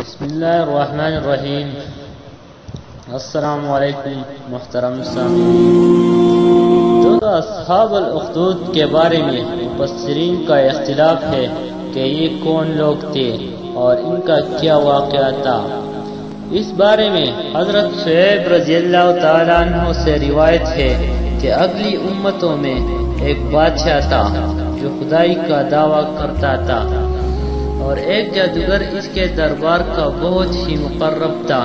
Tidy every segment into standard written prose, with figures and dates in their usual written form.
بسم اللہ الرحمن الرحیم۔ السلام علیکم محترم سامعین۔ تو اصحاب الاخدود کے بارے میں مفسرین کا اختلاف ہے کہ یہ کون لوگ تھے اور ان کا کیا واقعہ تھا۔ اس بارے میں حضرت شعیب رضی اللہ تعالیٰ عنہ سے روایت ہے کہ اگلی امتوں میں ایک بادشاہ تھا جو خدائی کا دعویٰ کرتا تھا، اور ایک جادوگر اس کے دربار کا بہت ہی مقرب تھا۔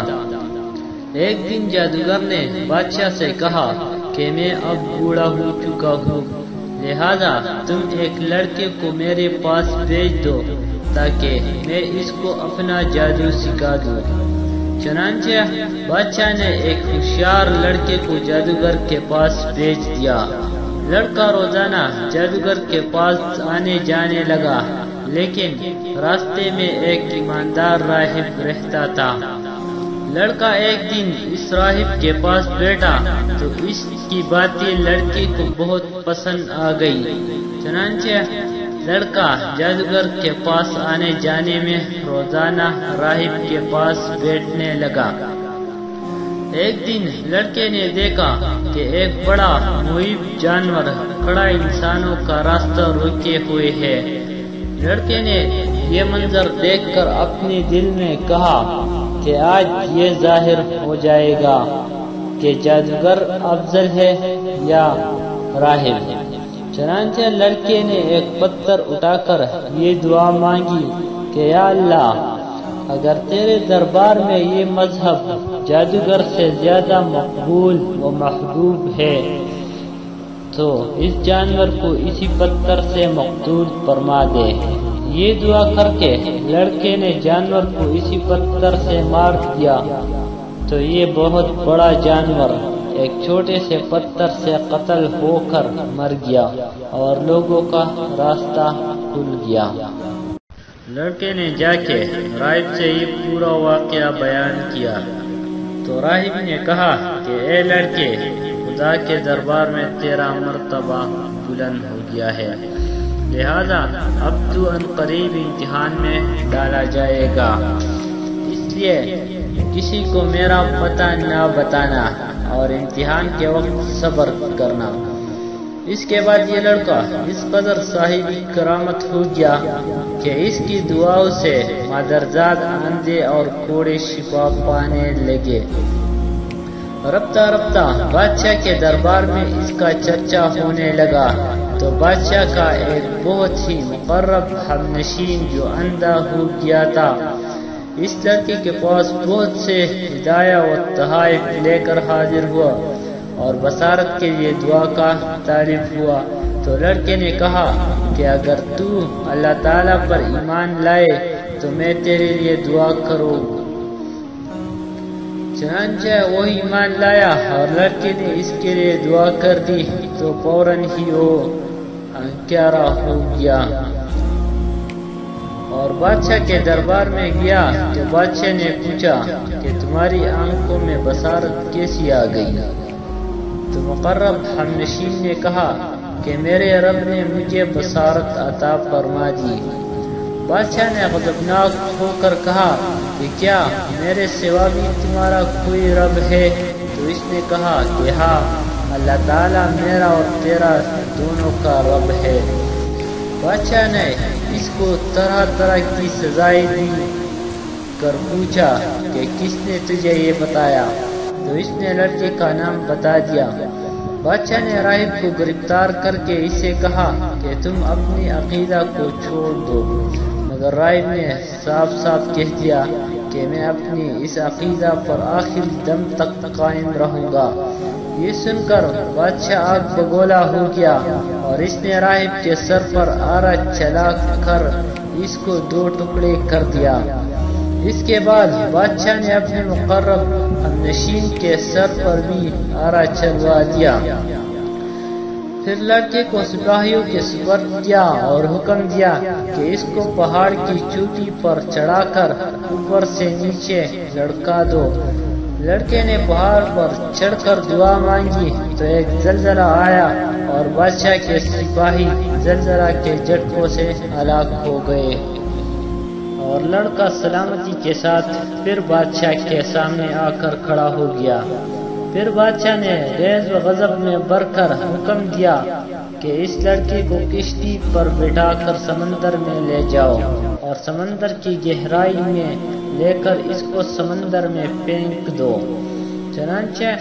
ایک دن جادوگر نے بادشاہ سے کہا کہ میں اب بوڑھا ہو چکا ہوں، لہذا تم ایک لڑکے کو میرے پاس بھیج دو تاکہ میں اس کو اپنا جادو سکھا دوں۔ چنانچہ بادشاہ نے ایک ہوشیار لڑکے کو جادوگر کے پاس بھیج دیا۔ لڑکا روزانہ جادوگر کے پاس آنے جانے لگا، لیکن راستے میں ایک ایماندار راہب رہتا تھا۔ لڑکا ایک دن اس راہب کے پاس بیٹھا تو اس کی باتیں لڑکے کو بہت پسند آ گئی۔ چنانچہ لڑکا جادوگر کے پاس آنے جانے میں روزانہ راہب کے پاس بیٹھنے لگا۔ ایک دن لڑکے نے دیکھا کہ ایک بڑا مہیب جانور کھڑا انسانوں کا راستہ روکے ہوئے ہے۔ لڑکے نے یہ منظر دیکھ کر اپنے دل میں کہا کہ آج یہ ظاہر ہو جائے گا کہ جادوگر افضل ہے یا راہب۔ چنانچہ لڑکے نے ایک پتھر اٹھا کر یہ دعا مانگی کہ یا اللہ، اگر تیرے دربار میں یہ مذہب جادوگر سے زیادہ مقبول و محبوب ہے تو اس جانور کو اسی پتھر سے مقتول فرما دے۔ یہ دعا کر کے لڑکے نے جانور کو اسی پتھر سے مار دیا تو یہ بہت بڑا جانور ایک چھوٹے سے پتھر سے قتل ہو کر مر گیا اور لوگوں کا راستہ کھل گیا۔ لڑکے نے جا کے راہب سے یہ پورا واقعہ بیان کیا تو راہب نے کہا کہ اے لڑکے، خدا کے دربار میں تیرا مرتبہ بلند ہو گیا ہے، لہذا اب تو ان قریب امتحان میں ڈالا جائے گا، اس لیے کسی کو میرا پتہ نہ بتانا اور امتحان کے وقت صبر کرنا۔ اس کے بعد یہ لڑکا اس قدر صاحب کرامت ہو گیا کہ اس کی دعاؤں سے مادرزاد اندھے اور کوڑے شفا پانے لگے۔ رفتہ رفتہ بادشاہ کے دربار میں اس کا چرچا ہونے لگا تو بادشاہ کا ایک بہت ہی مقرب ہمنشین جو اندھا ہو گیا تھا اس لڑکے کے پاس بہت سے ہدایہ و تحائف لے کر حاضر ہوا اور بصارت کے لیے دعا کا طالب ہوا۔ تو لڑکے نے کہا کہ اگر تو اللہ تعالیٰ پر ایمان لائے تو میں تیرے لیے دعا کروں۔ چنانچہ وہ ایمان لایا اور لڑکے نے اس کے لیے دعا کر دی تو فوراً ہی وہ انکارا ہو گیا اور بادشاہ کے دربار میں گیا تو بادشاہ نے پوچھا کہ تمہاری آنکھوں میں بصارت کیسی آ گئی؟ تو مقرب ہمنشین نے کہا کہ میرے رب نے مجھے بصارت عطا فرما دی۔ بادشاہ نے غضبناک ہو کر کہا کہ کیا میرے سوا بھی تمہارا کوئی رب ہے؟ تو اس نے کہا کہ ہاں، اللہ تعالیٰ میرا اور تیرا دونوں کا رب ہے۔ بادشاہ نے اس کو طرح طرح کی سزائیں دی کر پوچھا کہ کس نے تجھے یہ بتایا؟ تو اس نے لڑکے کا نام بتا دیا۔ بادشاہ نے راہب کو گرفتار کر کے اسے کہا کہ تم اپنی عقیدہ کو چھوڑ دو، مگر راہب نے صاف صاف کہہ دیا کہ میں اپنی اس عقیدہ پر آخر دم تک قائم رہوں گا۔ یہ سن کر بادشاہ آگ بگولا ہو گیا اور اس نے راہب کے سر پر آرا چلا کر اس کو 2 ٹکڑے کر دیا۔ اس کے بعد بادشاہ نے اپنے مقرب ہمنشین کے سر پر بھی آرا چلوا دیا۔ پھر لڑکے کو سپاہیوں کے سپرد کیا اور حکم دیا کہ اس کو پہاڑ کی چوٹی پر چڑھا کر اوپر سے نیچے لڑکا دو۔ لڑکے نے پہاڑ پر چڑھ کر دعا مانگی تو ایک زلزلہ آیا اور بادشاہ کے سپاہی زلزلہ کے جھٹکوں سے ہلاک ہو گئے۔ اور اور لڑکا سلامتی کے ساتھ پھر بادشاہ کے سامنے آ کر کھڑا ہو گیا۔ پھر بادشاہ نے غیظ و غضب میں بھر کر حکم دیا کہ اس لڑکے کو کشتی پر بٹھا کر سمندر میں لے جاؤ اور سمندر کی گہرائی میں لے کر اس کو سمندر میں پھینک دو۔ چنانچہ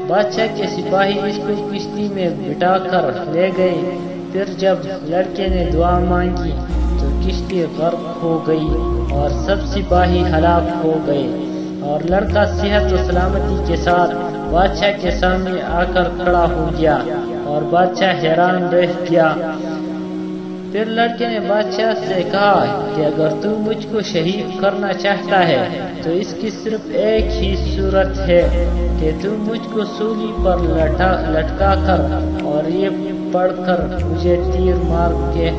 بادشاہ کے سپاہی اس کو کشتی میں بٹھا کر لے گئے۔ پھر جب لڑکے نے دعا مانگی تو کشتی غرق ہو گئی اور سب سپاہی ہلاک ہو گئے، اور لڑکا صحت و سلامتی کے ساتھ بادشاہ کے سامنے آ کر کھڑا ہو گیا اور بادشاہ حیران رہ گیا۔ پھر لڑکے نے بادشاہ سے کہا کہ اگر تو مجھ کو شہید کرنا چاہتا ہے تو اس کی صرف ایک ہی صورت ہے کہ تو مجھ کو سولی پر لٹکا کر اور یہ پڑھ کر مجھے تیر مار کے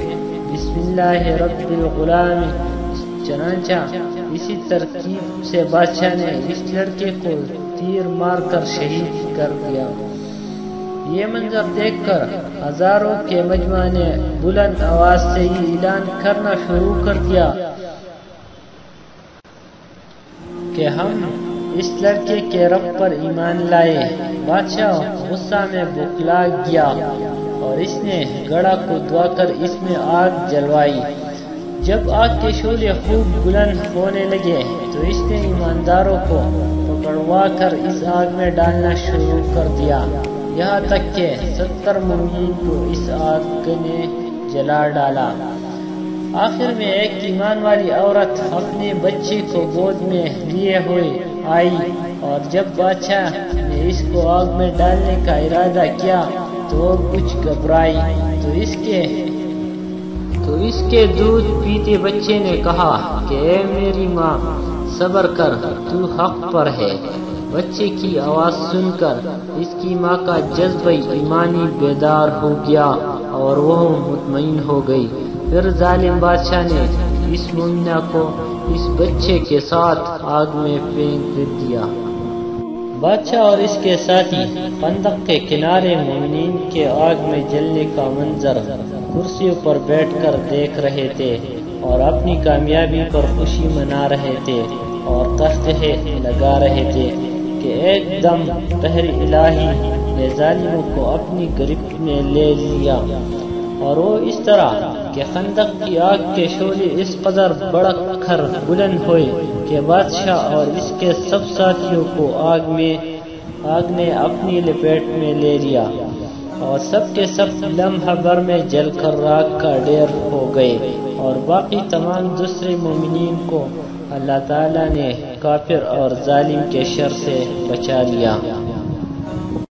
بسم اللہ رب الغلام۔ چنانچہ اسی ترکیب سے بادشاہ نے اس لڑکے کو تیر مار کر شہید کر دیا۔ یہ منظر دیکھ کر ہزاروں کے مجمع نے بلند آواز سے یہ اعلان کرنا شروع کر دیا کہ ہم اس لڑکے کے رب پر ایمان لائے۔ بادشاہ غصہ میں بکلا گیا اور اس نے گڑھا کو دعا کر اس میں آگ جلوائی۔ جب آگ کے شعلے خوب بلند ہونے لگے تو اس نے ایمانداروں کو پکڑوا کر اس آگ میں ڈالنا شروع کر دیا، یہاں تک کہ 70 مومنین کو اس آگ نے جلا ڈالا۔ آخر میں ایک ایمان والی عورت اپنے بچے کو گود میں لیے ہوئے آئی، اور جب بادشاہ نے اس کو آگ میں ڈالنے کا ارادہ کیا تو وہ کچھ گھبرائی، تو اس کے دودھ پیتے بچے نے کہا کہ اے میری ماں، صبر کر، تو حق پر ہے۔ بچے کی آواز سن کر اس کی ماں کا جذبہ ایمانی بیدار ہو گیا اور وہ مطمئن ہو گئی۔ پھر ظالم بادشاہ نے اس مومنہ کو اس بچے کے ساتھ آگ میں پھینک دیا۔ بادشاہ اور اس کے ساتھی خندق کے کنارے مومنین کے آگ میں جلنے کا منظر کرسیوں پر بیٹھ کر دیکھ رہے تھے اور اپنی کامیابی پر خوشی منا رہے تھے اور قہقہے لگا رہے تھے کہ ایک دم قہر الہی نے ظالموں کو اپنی گرفت میں لے لیا، اور وہ اس طرح کہ خندق کی آگ کے شعلے اس قدر بڑک کر بلند ہوئے کہ بادشاہ اور اس کے سب ساتھیوں کو آگ نے اپنی لپیٹ میں لے لیا، اور سب کے سب لمحہ بھر میں جل کر راکھ کا ڈھیر ہو گئے، اور باقی تمام دوسرے مومنین کو اللہ تعالیٰ نے کافر اور ظالم کے شر سے بچا لیا۔